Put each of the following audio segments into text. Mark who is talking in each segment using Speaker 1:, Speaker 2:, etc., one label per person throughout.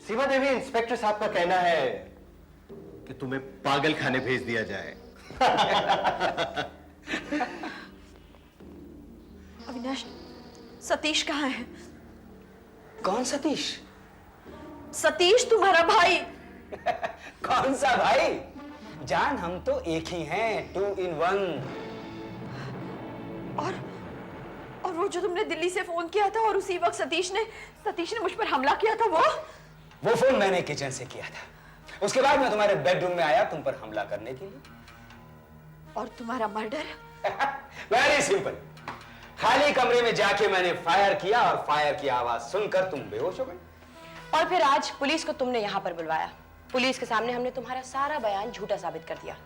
Speaker 1: सीमा देवी, inspector साहब का कहना है कि तुम्हें पागल खाने भेज दिया जाए।
Speaker 2: अविनाश, सतीश कहाँ है?
Speaker 3: कौन सतीश?
Speaker 2: सतीश तुम्हारा भाई।
Speaker 3: कौन सा भाई? जान, हम तो एक ही हैं, 2 in 1।
Speaker 2: और वो जो तुमने दिल्ली से फोन किया था और उसी वक्त सतीश ने मुझ पर हमला किया था, वो
Speaker 3: फोन मैंने किचन से किया था। उसके बाद मैं तुम्हारे बेडरूम में आया तुम पर हमला करने के लिए।
Speaker 2: और तुम्हारा मर्डर?
Speaker 3: Very simple. खाली कमरे में जाके मैंने फायर किया और फायर की आवाज सुनकर तुम बेहोश हो गए।
Speaker 4: और फिर आज पुलिस को तुमने यहाँ पर बुलवाया। पुलिस के सामने हमने तुम्हारा सारा बयान झूठा साबित कर दिया।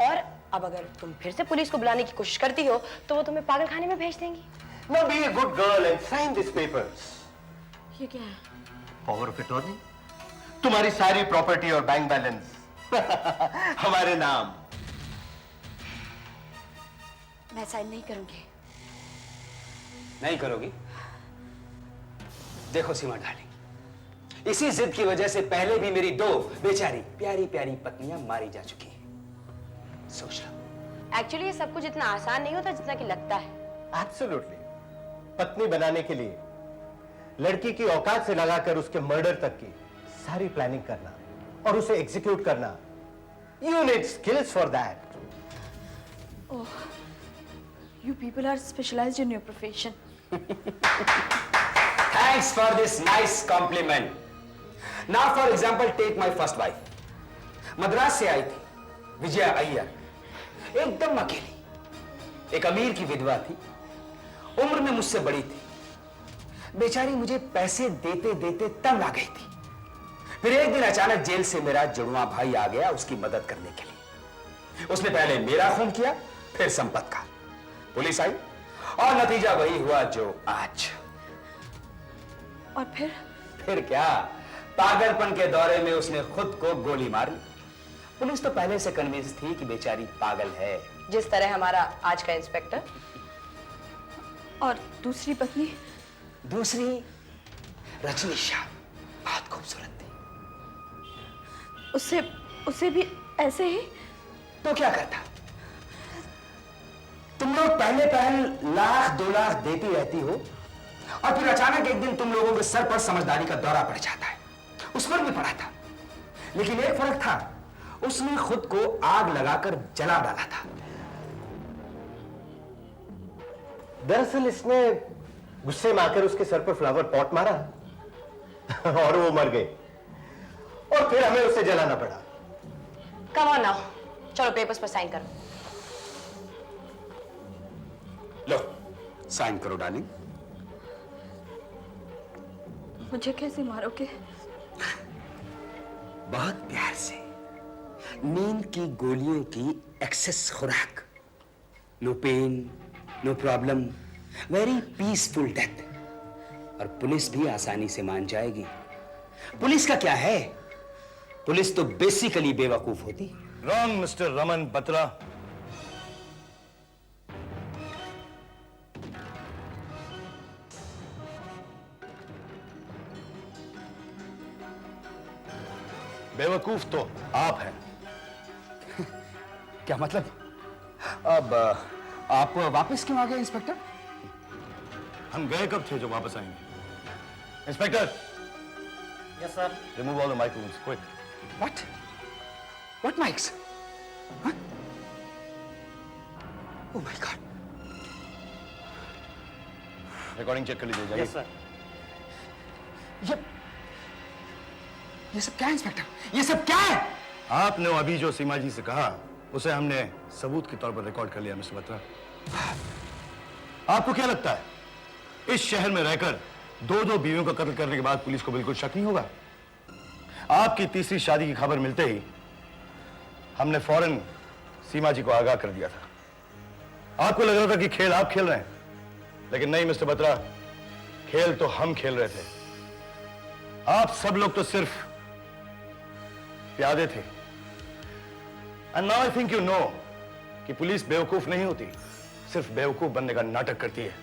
Speaker 4: और अब अगर तुम फिर से पुलिस को बुलाने की कोशिश करती हो तो वो तुम्हें पागल खाने में भेज देंगी।
Speaker 1: Now be a good girl and sign these papers.
Speaker 2: ये क्या है?
Speaker 1: Power of attorney. तुम्हारी सारी प्रॉपर्टी और बैंक बैलेंस हमारे नाम।
Speaker 2: मैं साइन नहीं करूंगी।
Speaker 3: नहीं करोगी? देखो सीमा डार्लिंग, इसी जिद की वजह से पहले भी मेरी 2 बेचारी प्यारी प्यारी पत्नियां मारी जा चुकी हैं। सोच लो।
Speaker 4: एक्चुअली ये सब कुछ इतना आसान नहीं होता जितना कि लगता है।
Speaker 1: एब्सोल्युटली। पत्नी बनाने के लिए लड़की की औकात से लगाकर उसके मर्डर तक की सारी प्लानिंग करना और उसे एग्जीक्यूट करना, you need skills for that.
Speaker 2: Oh, you people are specialised in your profession.
Speaker 3: Thanks for this nice compliment. Now, for example, take my first wife. Madras से आई थी, विजया अय्यर, एकदम अकेली, एक अमीर की विधवा थी, उम्र में मुझसे बड़ी थी। बेचारी मुझे पैसे देते देते तंग आ गई थी। फिर एक दिन अचानक जेल से मेरा जुड़वा भाई आ गया उसकी मदद करने के लिए। उसने पहले मेरा खून किया, फिर संपत का। पुलिस आई और नतीजा वही हुआ जो आज।
Speaker 2: और
Speaker 3: फिर क्या, पागलपन के दौरे में उसने खुद को गोली मार ली। पुलिस तो पहले से कन्विंस थी कि बेचारी पागल है।
Speaker 4: जिस तरह हमारा आज का इंस्पेक्टर।
Speaker 2: और दूसरी पत्नी?
Speaker 3: दूसरी रजनी शाह, बहुत खूबसूरत थी।
Speaker 2: उसे भी ऐसे ही?
Speaker 3: तो क्या करता? तुम लोग पहले लाख 2 लाख देती रहती हो और फिर अचानक एक दिन तुम लोगों के सर पर समझदारी का दौरा पड़ जाता है। उस पर भी पड़ा था, लेकिन एक फर्क था, उसने खुद को आग लगाकर जला डाला था।
Speaker 1: दरअसल इसने गुस्से में आकर उसके सर पर फ्लावर पॉट मारा और वो मर गई और फिर हमें उसे जलाना पड़ा।
Speaker 4: कम ऑन नाउ, चलो पेपर्स पर साइन करो।
Speaker 3: लो, साइन करो डार्लिंग।
Speaker 2: मुझे कैसे मारोगे?
Speaker 3: बहुत प्यार से। नींद की गोलियों की एक्सेस खुराक। No pain, no problem, very peaceful death. और पुलिस भी आसानी से मान जाएगी। पुलिस का क्या है? पुलिस तो बेसिकली बेवकूफ होती।
Speaker 5: Wrong mister Raman Batra. बेवकूफ तो आप हैं।
Speaker 3: क्या मतलब? अब आप वापस क्यों आ गए इंस्पेक्टर?
Speaker 5: हम गए कब थे जो वापस आएंगे? Inspector.
Speaker 6: Yes sir.
Speaker 5: Remove all the microphones quick.
Speaker 3: What mics? Huh? Oh my God.
Speaker 5: Recording check कर लीजिए, जाइए।
Speaker 6: Yes sir.
Speaker 3: ये सब क्या है इंस्पेक्टर? ये सब क्या है?
Speaker 5: आपने अभी जो सीमा जी से कहा उसे हमने सबूत के तौर पर रिकॉर्ड कर लिया मिस्टर बत्रा। आपको क्या लगता है इस शहर में रहकर 2 बीवियों का कत्ल करने के बाद पुलिस को बिल्कुल शक नहीं होगा? आपकी तीसरी शादी की खबर मिलते ही हमने फौरन सीमा जी को आगाह कर दिया था। आपको लग रहा था कि खेल आप खेल रहे हैं, लेकिन नहीं मिस्टर बत्रा, खेल तो हम खेल रहे थे। आप सब लोग तो सिर्फ प्यादे थे। And now I think you know कि पुलिस बेवकूफ नहीं होती, सिर्फ बेवकूफ बनने का नाटक करती है।